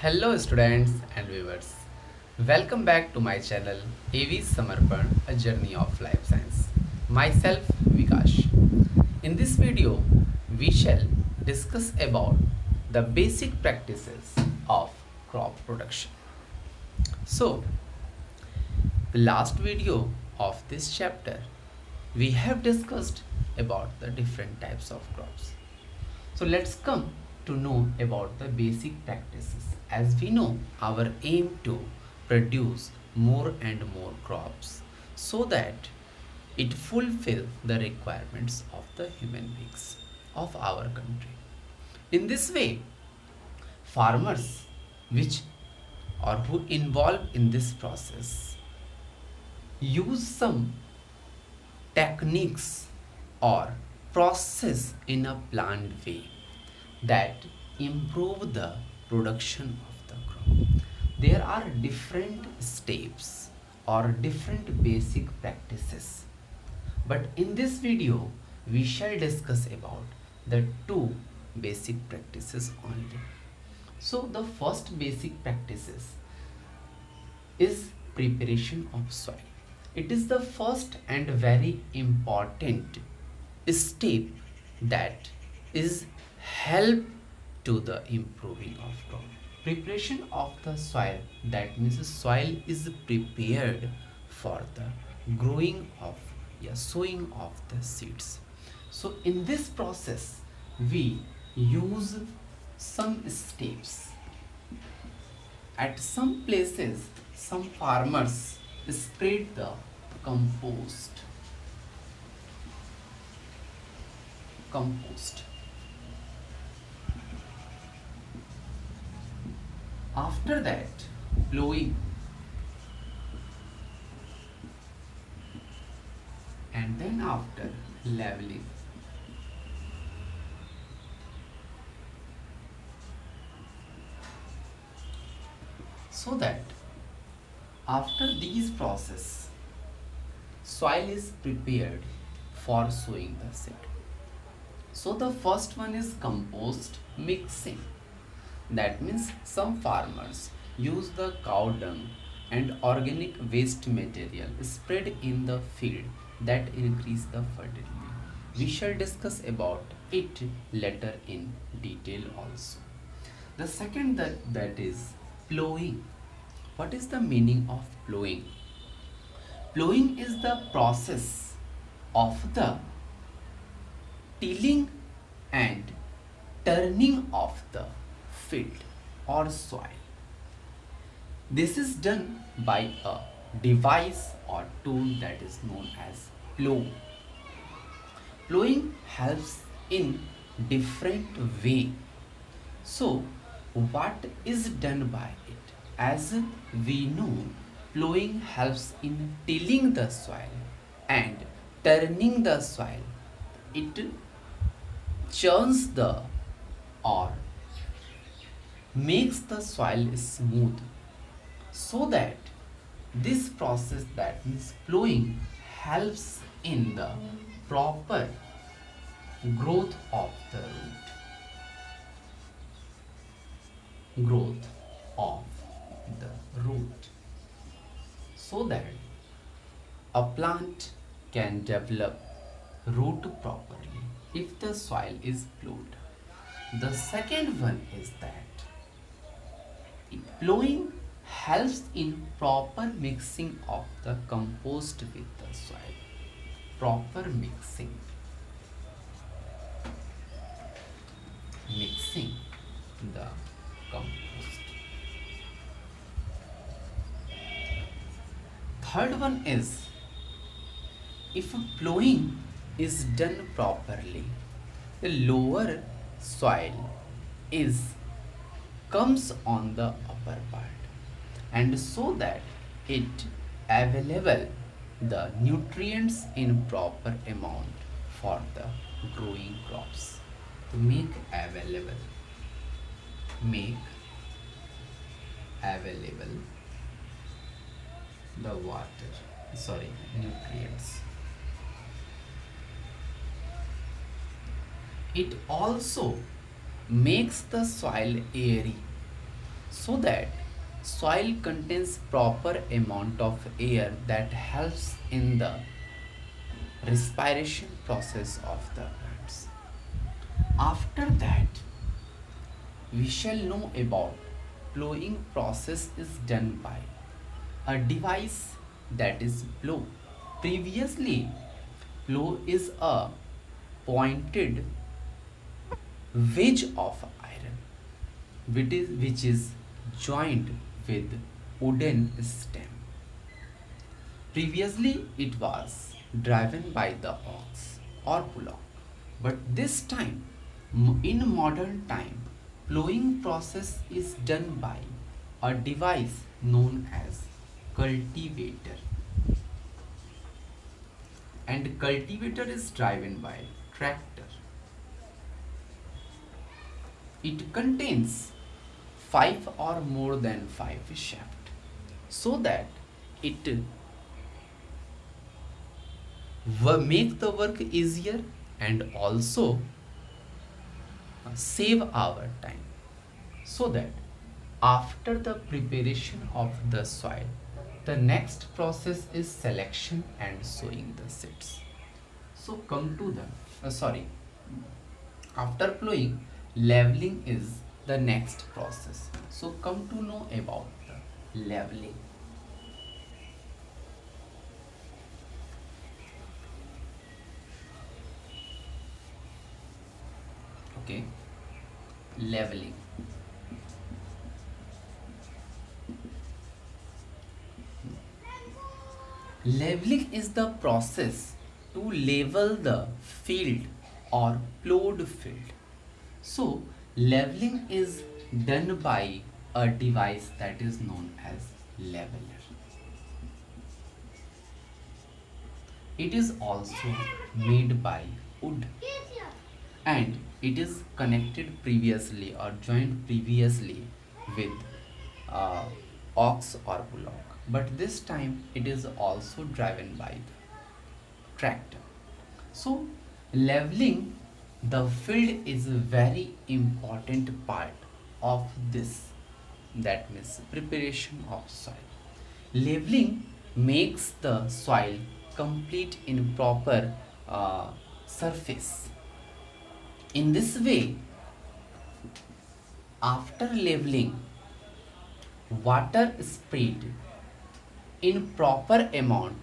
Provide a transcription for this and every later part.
Hello students and viewers. Welcome back to my channel AV Samarpan, a journey of life science. Myself Vikash. In this video, we shall discuss about the basic practices of crop production. So, the last video of this chapter, we have discussed about the different types of crops. So let's come to know about the basic practices. As we know, our aim to produce more and more crops so that it fulfill the requirements of the human beings of our country. In this way, farmers which or who involved in this process use some techniques or process in a planned way that improve the production of the crop. There are different steps or different basic practices, but in this video we shall discuss about the two basic practices only. So the first basic practices is preparation of soil. It is the first and very important step that is help to the improving of crop. Preparation of the soil, that means the soil is prepared for the growing of, sowing of the seeds. So in this process we use some steps. At some places some farmers spread the compost compost after that plowing, and then after leveling. So that after these process soil is prepared for sowing the seed. So the first one is compost mixing. That means some farmers use the cow dung and organic waste material spread in the field that increase the fertility. We shall discuss about it later in detail also. The second that is plowing. What is the meaning of plowing? Plowing is the process of the tilling and turning of the field or soil. This is done by a device or tool that is known as plow. Plowing helps in different way. So what is done by it? As we know, plowing helps in tilling the soil and turning the soil. It churns the or makes the soil smooth, so that this process, that means plowing, helps in the proper growth of the growth of the root, so that a plant can develop root properly if the soil is plowed. The second one is that plowing helps in proper mixing of the compost with the soil. Proper mixing the compost. Third one is, if plowing is done properly, the lower soil is comes on the upper part, and so that it available the nutrients in proper amount for the growing crops. To make available the nutrients. It also makes the soil airy, so that soil contains proper amount of air that helps in the respiration process of the plants. After that, we shall know about plowing process is done by a device that is plow. Previously, plow is a pointed wedge of iron which is joined with wooden stem. Previously, it was driven by the ox or bullock, but this time, in modern time, plowing process is done by a device known as cultivator, and cultivator is driven by tractor. It contains five or more than five shafts, so that it make the work easier and also save our time. So that after the preparation of the soil, the next process is selection and sowing the seeds. So come to the sorry, after plowing, leveling is the next process. So come to know about the leveling. Okay, leveling. Leveling is the process to level the field or plowed field. So, leveling is done by a device that is known as leveler. It is also made by wood, and it is connected previously or joined previously with uh, ox or bullock. But this time it is also driven by the tractor. So, leveling the field is a very important part of this, that means preparation of soil. Leveling makes the soil complete in proper surface. In this way, after leveling, water is sprayed in proper amount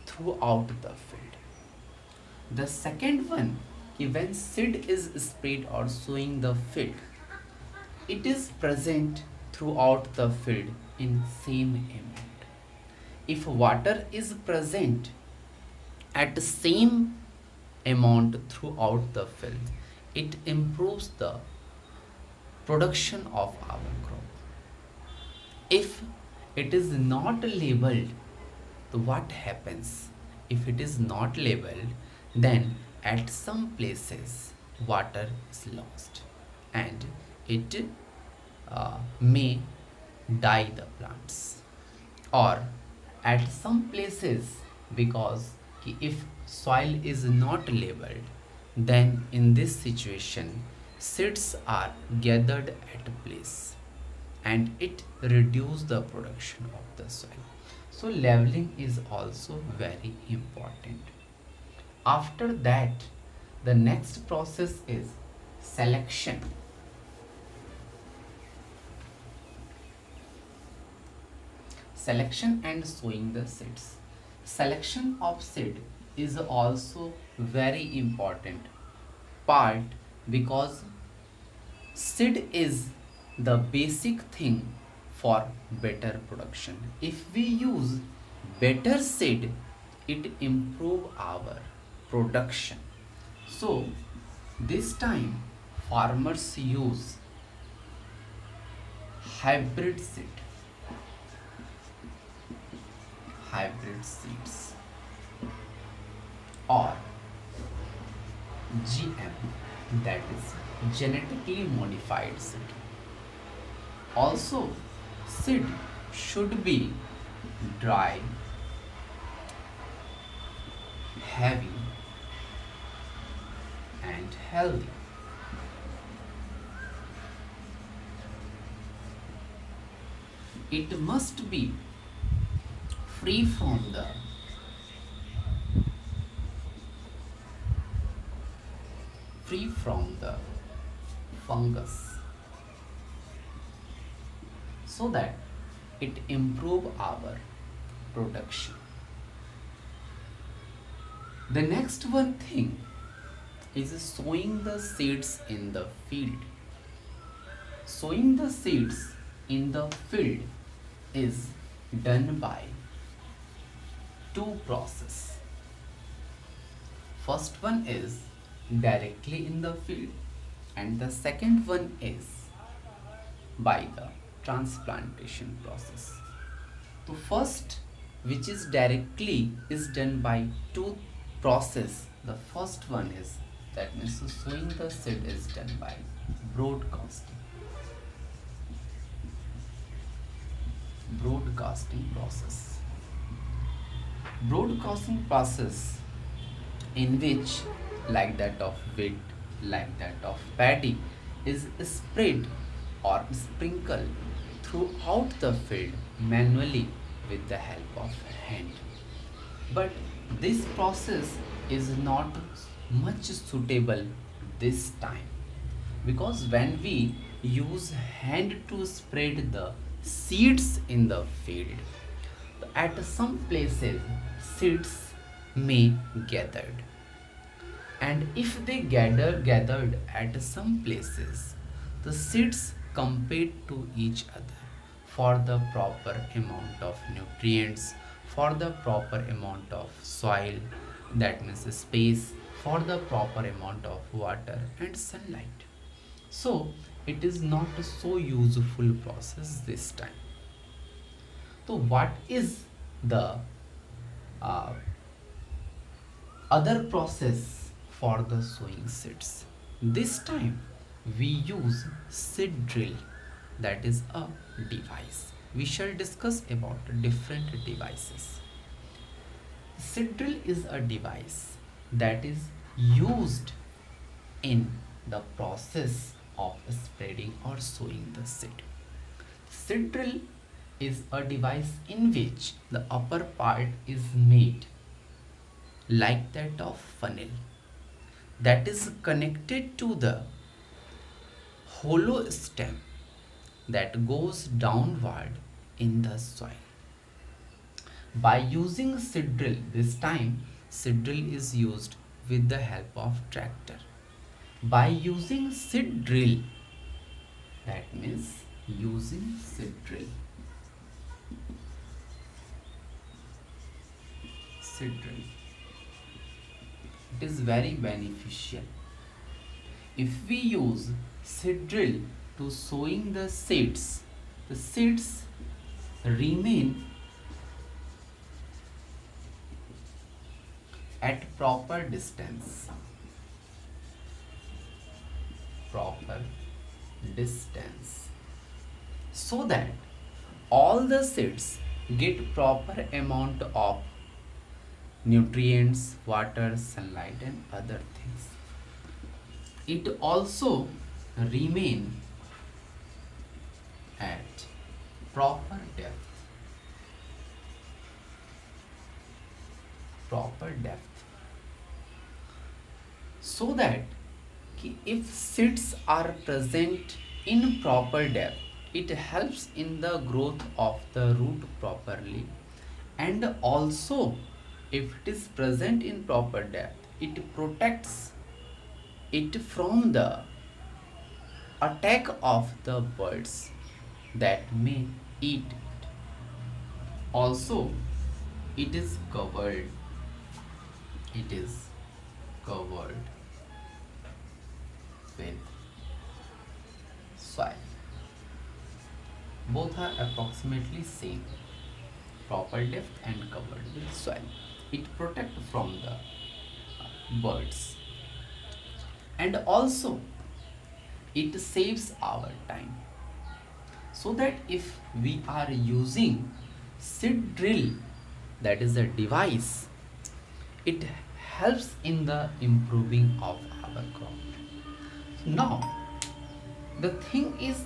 throughout the field. The second one, when seed is sprayed or sowing the field, it is present throughout the field in same amount. If water is present at the same amount throughout the field, it improves the production of our crop. If it is not labeled, what happens? If it is not labeled, then at some places water is lost and it may die the plants, or at some places, because if soil is not labeled, then in this situation seeds are gathered at a place and it reduce the production of the soil. So leveling is also very important. After that, the next process is selection. Selection and sowing the seeds. Selection of seed is also very important part, because seed is the basic thing for better production. If we use better seed, it improve our production. So this time farmers use hybrid seed, hybrid seeds, or GM, that is genetically modified seed. Also, seed should be dry, heavy, and healthy. it must be free from the fungus, so that it improve our production. The next one thing is sowing the seeds in the field. Sowing the seeds in the field is done by two process. First one is directly in the field, and the second one is by the transplantation process. So first, which is directly, is done by two process. The first one is, that means sowing the seed is done by broadcasting. Broadcasting process. Broadcasting process in which, like that of wheat, like that of paddy, is spread or sprinkled throughout the field manually with the help of hand. But this process is not much suitable this time, because when we use hand to spread the seeds in the field, at some places seeds may gathered, and if they gathered at some places, the seeds compete to each other for the proper amount of nutrients, for the proper amount of soil, that means space, for the proper amount of water and sunlight. So it is not a so useful process this time. So what is the uh, other process for the sowing seeds? This time we use seed drill, that is a device. We shall discuss about different devices. Seed drill is a device that is used in the process of spreading or sowing the seed. Seed drill is a device in which the upper part is made like that of funnel, that is connected to the hollow stem that goes downward in the soil. By using seed drill, this time seed drill is used with the help of tractor. By using seed drill, that means using seed drill, it is very beneficial. If we use seed drill to sowing the seeds remain at proper distance, so that all the seeds get proper amount of nutrients, water, sunlight and other things. It also remain at proper depth, so that if seeds are present in proper depth, it helps in the growth of the root properly, and also if it is present in proper depth, it protects it from the attack of the birds that may eat it. Also, it is covered with soil. Both are approximately same, proper depth and covered with soil. It protects from the birds, and also it saves our time, so that if we are using seed drill, that is a device, it helps in the improving of our crop. Now the thing is,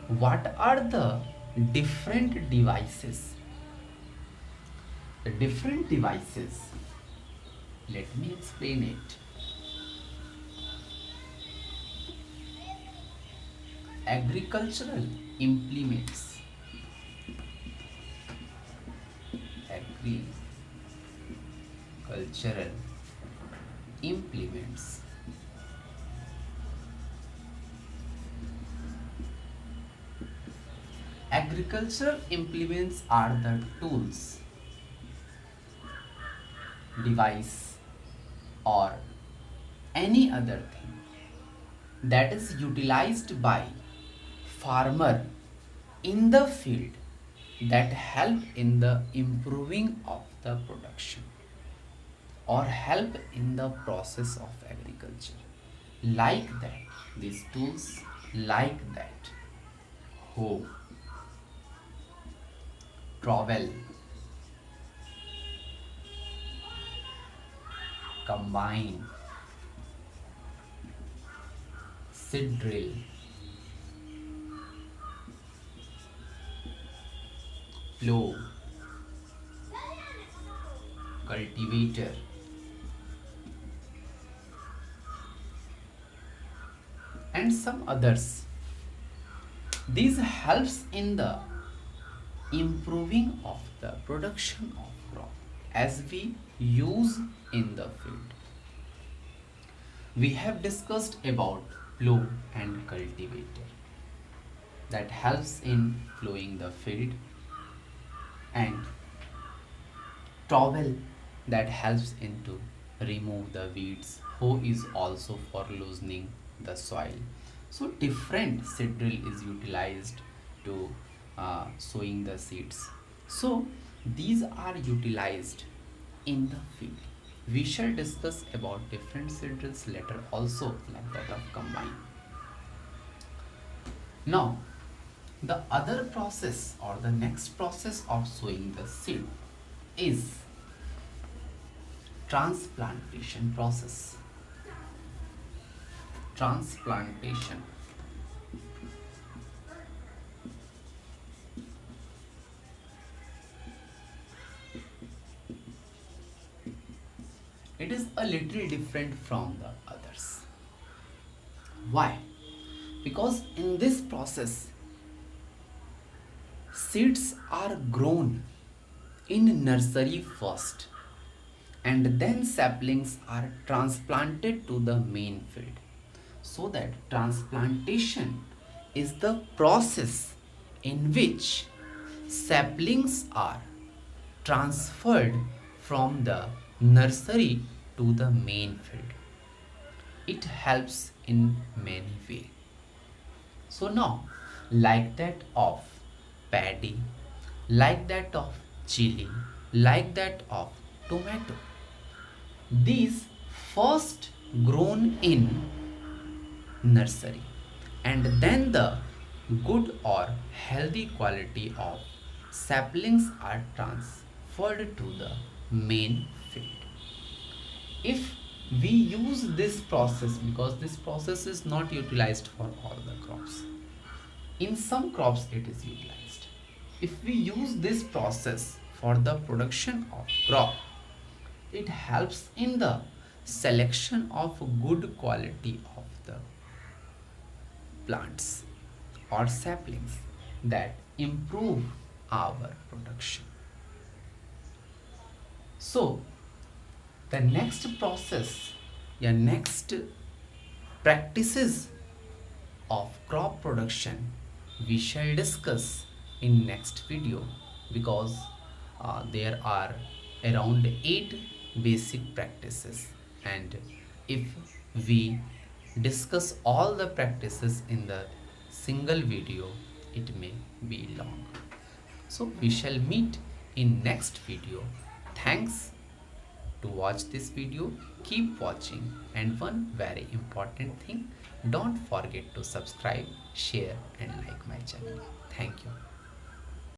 what are the different devices. The different devices, let me explain it. Agricultural implements, agricultural implements. Agricultural implements are the tools, device, or any other thing that is utilized by farmer in the field that help in the improving of the production or help in the process of agriculture. Like that, these tools, like that, hoe, trowel, combine, seed drill, plow, cultivator, and some others. This helps in the improving of the production of crop as we use in the field. We have discussed about plow and cultivator that helps in plowing the field, and trowel that helps in to remove the weeds. Hoe is also for loosening the soil. So different seed drill is utilized to sowing the seeds. So these are utilized in the field. We shall discuss about different seed drills later also, like that of combine. Now the other process or the next process of sowing the seed is transplantation process. Transplantation. It is a little different from the others. Why? Because in this process, seeds are grown in nursery first, and then saplings are transplanted to the main field. So that transplantation is the process in which saplings are transferred from the nursery to the main field. It helps in many ways. So now, like that of paddy, like that of chili, like that of tomato, these first grown in nursery, and then the good or healthy quality of saplings are transferred to the main field. If we use this process, because this process is not utilized for all the crops, in some crops it is utilized. If we use this process for the production of crop, it helps in the selection of good quality of the plants or saplings that improve our production. So the next process, yeah, next practices of crop production we shall discuss in next video, because there are around 8 basic practices, and if we discuss all the practices in the single video, it may be long. So we shall meet in next video. Thanks to watch this video. Keep watching, and one very important thing, don't forget to subscribe, share and like my channel. Thank you.